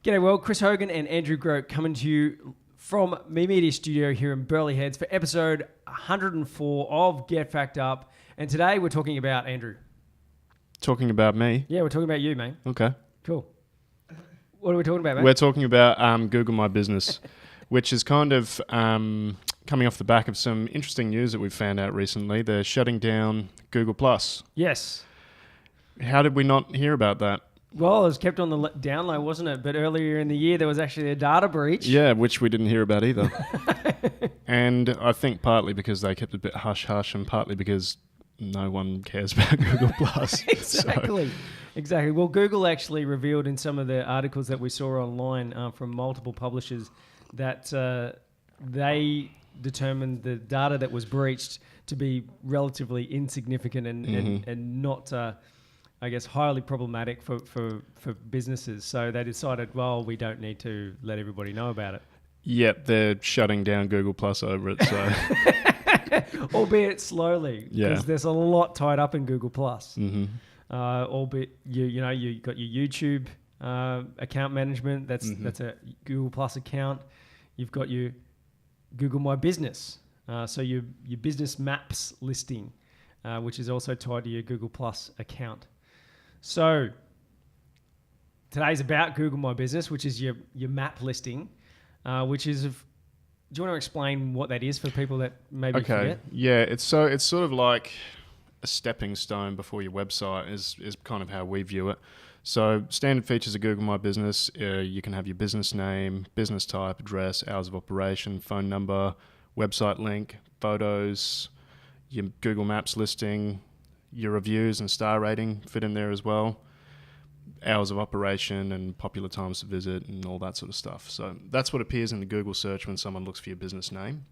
G'day world, Chris Hogan and Andrew Grote coming to you from Me Media Studio here in Burleigh Heads for episode 104 of Get Fact Up. And today we're talking about Andrew. Talking about me? Yeah, we're talking about you, mate. Okay. Cool. What are we talking about, mate? We're talking about Google My Business, which is kind of coming off the back of some interesting news that we've found out recently. They're shutting down Google+. Yes. How did we not hear about that? Well, it was kept on the down low, wasn't it? But earlier in the year, there was actually a data breach. Yeah, which we didn't hear about either. And I think partly because they kept it a bit hush-hush and partly because no one cares about Google+. Exactly. Exactly. Well, Google actually revealed in some of the articles that we saw online from multiple publishers that they determined the data that was breached to be relatively insignificant and not... I guess, highly problematic for businesses. So they decided, well, we don't need to let everybody know about it. Yep, they're shutting down Google Plus over it. So, albeit slowly, because there's a lot tied up in Google Plus. Albeit you got your YouTube account management. That's a Google Plus account. You've got your Google My Business. So your business maps listing, which is also tied to your Google Plus account. So today's about Google My Business, which is your map listing, which is... do you want to explain what that is for people that maybe forget? Yeah, it's sort of like a stepping stone before your website is kind of how we view it. So standard features of Google My Business, you can have your business name, business type, address, hours of operation, phone number, website link, photos, your Google Maps listing, your reviews and star rating fit in there as well, hours of operation and popular times to visit and all that sort of stuff. So that's what appears in the Google search when someone looks for your business name.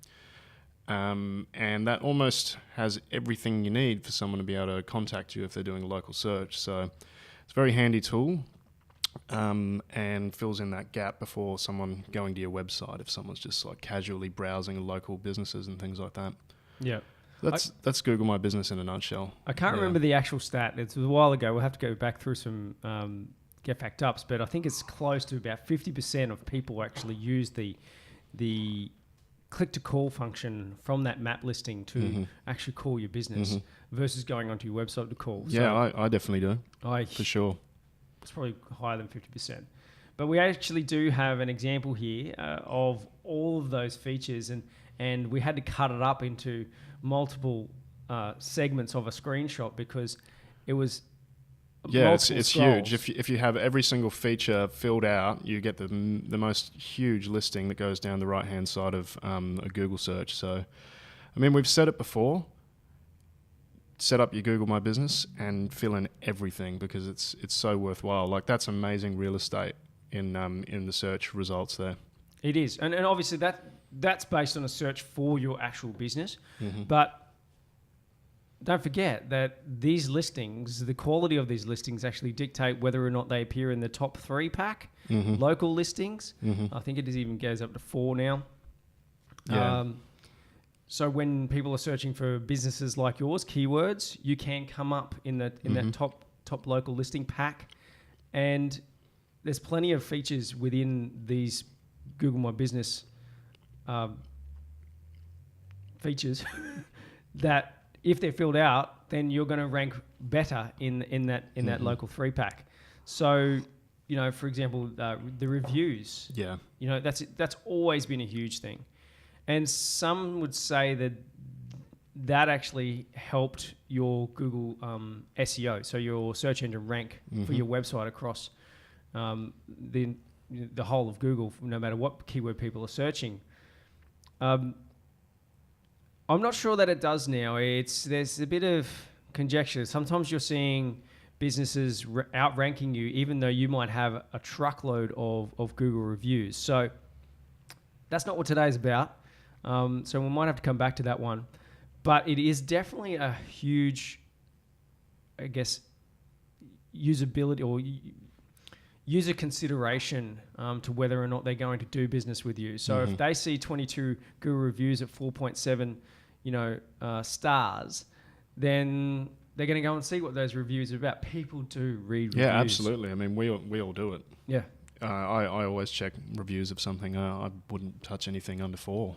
And that almost has everything you need for someone to be able to contact you if they're doing a local search. So it's a very handy tool and fills in that gap before someone going to your website if someone's just like casually browsing local businesses and things like that. Yeah. That's Google My Business in a nutshell. I can't remember the actual stat. It was a while ago. We'll have to go back through some Get Fact Ups, but I think it's close to about 50% of people actually use the click-to-call function from that map listing to actually call your business versus going onto your website to call. Yeah, I definitely do, for sure. It's probably higher than 50%. But we actually do have an example here of all of those features, and we had to cut it up into multiple segments of a screenshot because it was it's huge. If you have every single feature filled out, you get the most huge listing that goes down the right hand side of a Google search. So, I mean, we've said it before. Set up your Google My Business and fill in everything because it's so worthwhile. Like that's amazing real estate in the search results there. It is, and obviously that's based on a search for your actual business. But don't forget that these listings, the quality of these listings actually dictate whether or not they appear in the top 3 pack, local listings. I think it even goes up to 4 now. Yeah. So when people are searching for businesses like yours, keywords, you can come up in that top local listing pack. And there's plenty of features within these Google My Business features that if they're filled out, then you're going to rank better in that local 3 pack. So, for example, the reviews. Yeah. That's always been a huge thing, and some would say that actually helped your Google SEO, so your search engine rank for your website across the whole of Google, no matter what keyword people are searching. I'm not sure that it does now. There's a bit of conjecture. Sometimes you're seeing businesses outranking you, even though you might have a truckload of Google reviews. So that's not what today's about. So we might have to come back to that one. But it is definitely a huge, I guess, usability or user consideration to whether or not they're going to do business with you. So if they see 22 Google reviews at 4.7, stars, then they're going to go and see what those reviews are about. People do read reviews. Yeah, absolutely. I mean, we all do it. Yeah. I always check reviews of something. I wouldn't touch anything under 4.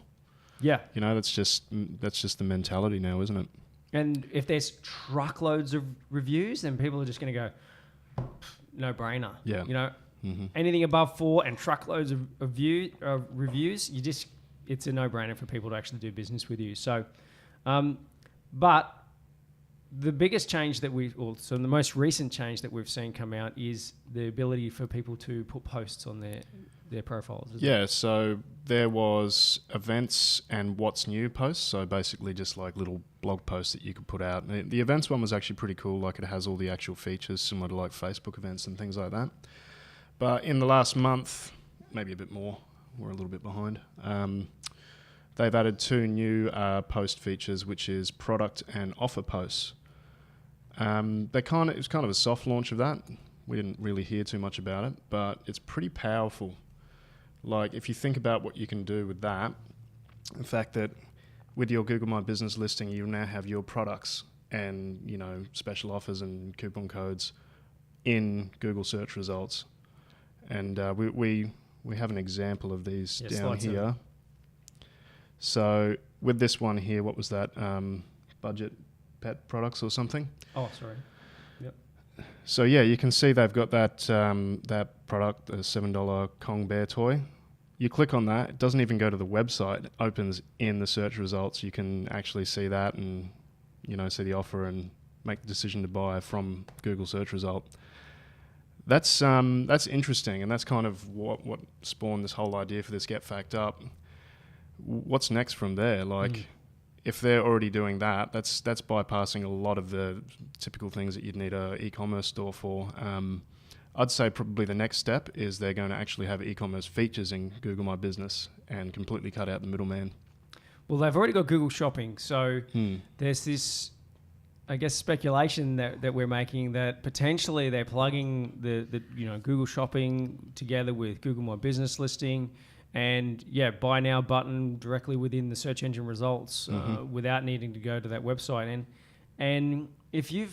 Yeah. You know, that's just the mentality now, isn't it? And if there's truckloads of reviews, then people are just going to go, no brainer. Yeah. You know, Mm-hmm. anything above 4 and truckloads of reviews, it's a no brainer for people to actually do business with you. So, but the biggest change that the most recent change that we've seen come out is the ability for people to put posts on their profiles. Yeah, so there was events and what's new posts. So basically just like little blog posts that you could put out. The events one was actually pretty cool. Like it has all the actual features similar to like Facebook events and things like that. But in the last month, maybe a bit more, we're a little bit behind. They've added 2 new post features, which is product and offer posts. It was kind of a soft launch of that. We didn't really hear too much about it, but it's pretty powerful. Like if you think about what you can do with that, the fact that with your Google My Business listing, you now have your products and, you know, special offers and coupon codes in Google search results. And we have an example of these down here. So with this one here, what was that? Budget pet products or something? Oh, sorry. Yep. So yeah, you can see they've got that product, the $7 Kong Bear toy. You click on that, it doesn't even go to the website, it opens in the search results. You can actually see that and, you know, see the offer and make the decision to buy from Google search result. That's interesting, and that's kind of what spawned this whole idea for this Get Fact Up. What's next from there? Like, if they're already doing that, that's bypassing a lot of the typical things that you'd need an e-commerce store for. I'd say probably the next step is they're going to actually have e-commerce features in Google My Business and completely cut out the middleman. Well, they've already got Google Shopping, so there's this, I guess, speculation that we're making that potentially they're plugging the Google Shopping together with Google My Business listing, and buy now button directly within the search engine results without needing to go to that website. And if you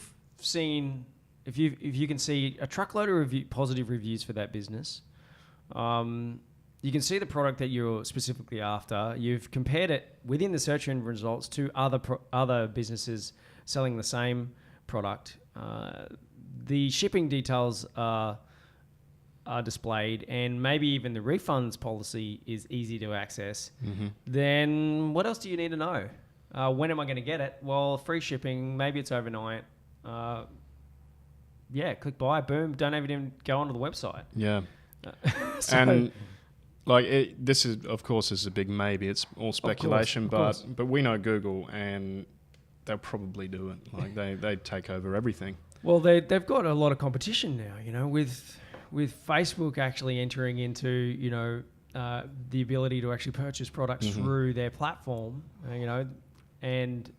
can see a truckload of positive reviews for that business, you can see the product that you're specifically after. You've compared it within the search engine results to other businesses selling the same product. The shipping details are displayed, and maybe even the refunds policy is easy to access. Then what else do you need to know? When am I going to get it? Well, free shipping, maybe it's overnight. Click buy, boom, don't even go onto the website. Yeah. And like this is, of course, is a big maybe. It's all speculation, of course. but we know Google, and they'll probably do it. Like they take over everything. Well, they've got a lot of competition now, you know, with Facebook actually entering into, the ability to actually purchase products through their platform, and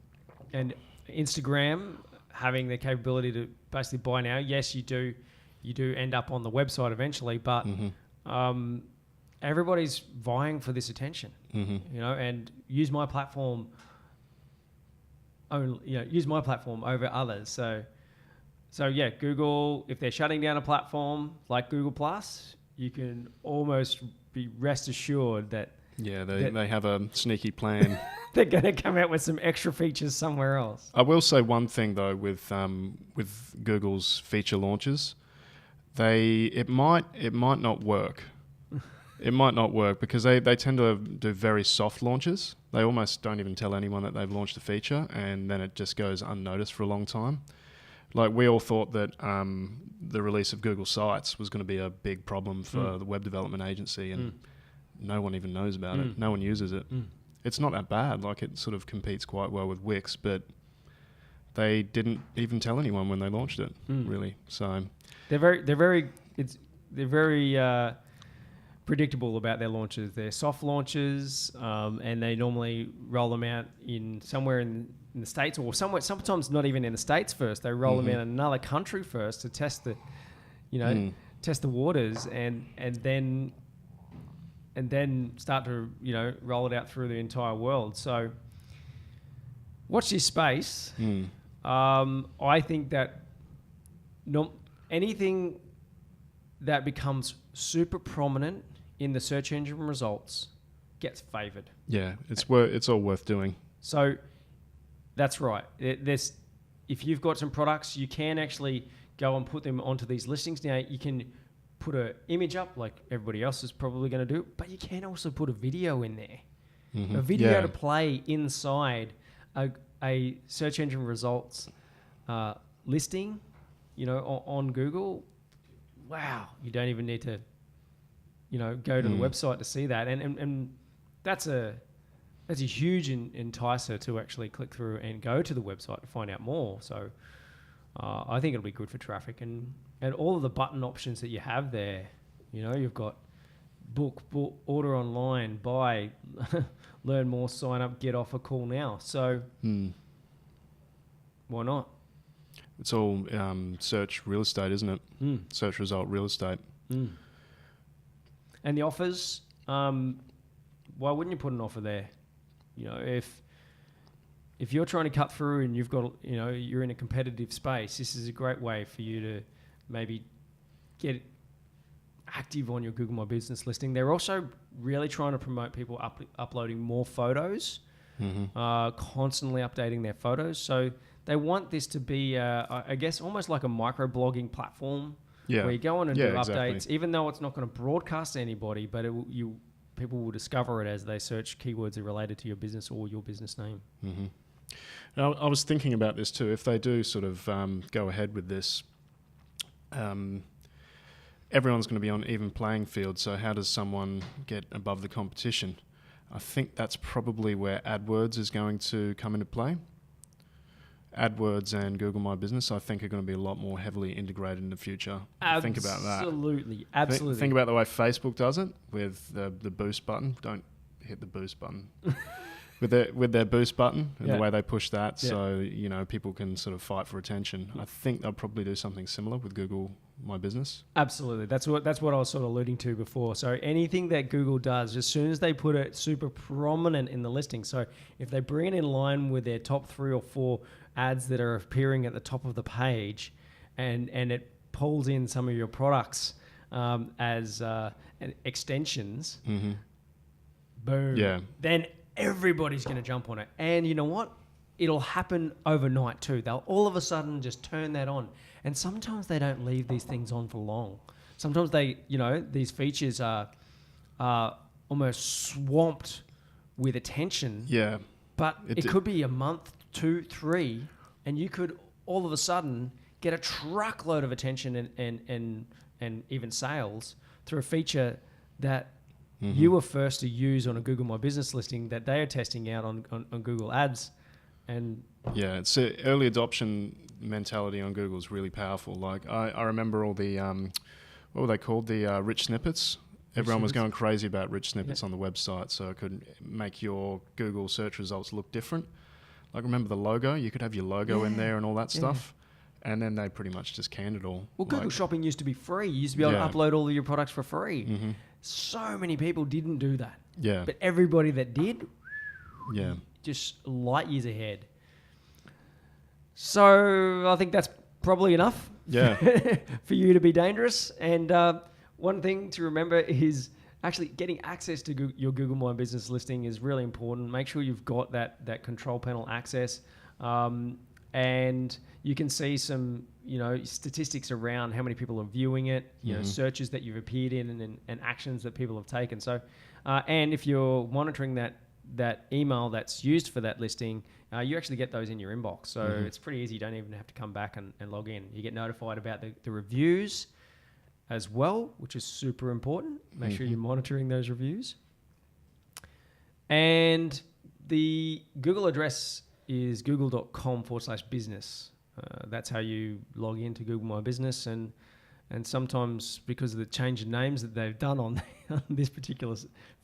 Instagram having the capability to basically buy now. Yes, you do end up on the website eventually, but everybody's vying for this attention, and use my platform over others. So yeah, Google, if they're shutting down a platform like Google Plus, you can almost be rest assured that they have a sneaky plan. They're going to come out with some extra features somewhere else. I will say one thing though with Google's feature launches, it might not work. It might not work because they tend to do very soft launches. They almost don't even tell anyone that they've launched a feature, and then it just goes unnoticed for a long time. Like we all thought that the release of Google Sites was going to be a big problem for the web development agency, and no one even knows about it. No one uses it. It's not that bad. Like it sort of competes quite well with Wix, but they didn't even tell anyone when they launched it, really. So they're very predictable about their launches. They're soft launches, and they normally roll them out somewhere in the States, or sometimes not even in the States first. They roll them in another country first to test the waters, and then start to roll it out through the entire world. So watch this space. I think that anything that becomes super prominent in the search engine results gets favored. Yeah, it's all worth doing. So that's right. If you've got some products, you can actually go and put them onto these listings. Now, you can put an image up like everybody else is probably going to do, but you can also put a video in there. Mm-hmm. A video to play inside a search engine results listing, on Google. Wow, you don't even need to, go to the website to see that, and that's a huge enticer to actually click through and go to the website to find out more. So I think it'll be good for traffic and all of the button options that you have there. You've got book, order online, buy, learn more, sign up, get off a call now. So why not? It's all search real estate, isn't it? Search result real estate. And the offers, why wouldn't you put an offer there? If you're trying to cut through and you've got, you're in a competitive space, this is a great way for you to maybe get active on your Google My Business listing. They're also really trying to promote people uploading more photos, constantly updating their photos. So they want this to be, I guess, almost like a micro-blogging platform where you go on and do updates, even though it's not going to broadcast to anybody, but people will discover it as they search keywords that are related to your business or your business name. Mm-hmm. Now, I was thinking about this too. If they do sort of go ahead with this, everyone's going to be on even playing field. So how does someone get above the competition? I think that's probably where AdWords is going to come into play. AdWords and Google My Business, I think, are going to be a lot more heavily integrated in the future. Think about that. Absolutely. Think about the way Facebook does it with the boost button. Don't hit the boost button. with their boost button and the way they push that, so people can sort of fight for attention. I think they'll probably do something similar with Google My Business. Absolutely, that's what I was sort of alluding to before. So anything that Google does, as soon as they put it super prominent in the listing, so if they bring it in line with their top 3 or 4 ads that are appearing at the top of the page, and it pulls in some of your products as extensions, boom, then everybody's going to jump on it. And you know what? It'll happen overnight too. They'll all of a sudden just turn that on. And sometimes they don't leave these things on for long. Sometimes these features are almost swamped with attention. Yeah. But it could be a month, 2, 3, and you could all of a sudden get a truckload of attention and even sales through a feature that you were first to use on a Google My Business listing that they are testing out on Google Ads. And it's early adoption mentality on Google is really powerful. Like I remember all the what were they called, the rich snippets. Everyone was going crazy about rich snippets on the website, so it could make your Google search results look different. Like, remember the logo? You could have your logo in there and all that stuff. And then they pretty much just canned it all. Well, Google Shopping used to be free. You used to be able to upload all of your products for free. So many people didn't do that. Yeah. But everybody that did, just light years ahead. So I think that's probably enough for you to be dangerous. And one thing to remember is actually getting access to your Google My Business listing is really important. Make sure you've got that control panel access. And you can see some, statistics around how many people are viewing it, searches that you've appeared in and actions that people have taken. So, and if you're monitoring that email that's used for that listing, you actually get those in your inbox. So it's pretty easy. You don't even have to come back and log in. You get notified about the reviews as well, which is super important. Make sure you're monitoring those reviews. And the Google address is google.com/business. That's how you log into Google My Business. And sometimes because of the change of names that they've done on this particular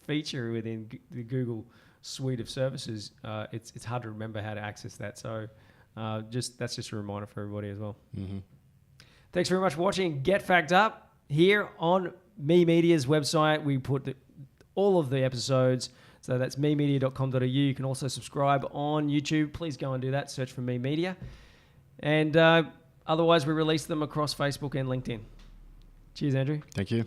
feature within the Google suite of services, it's hard to remember how to access that. So that's just a reminder for everybody as well. Thanks very much for watching Get Fact Up. Here on Me Media's website, we put all of the episodes. So that's memedia.com.au. You can also subscribe on YouTube. Please go and do that. Search for Me Media. And otherwise, we release them across Facebook and LinkedIn. Cheers, Andrew. Thank you.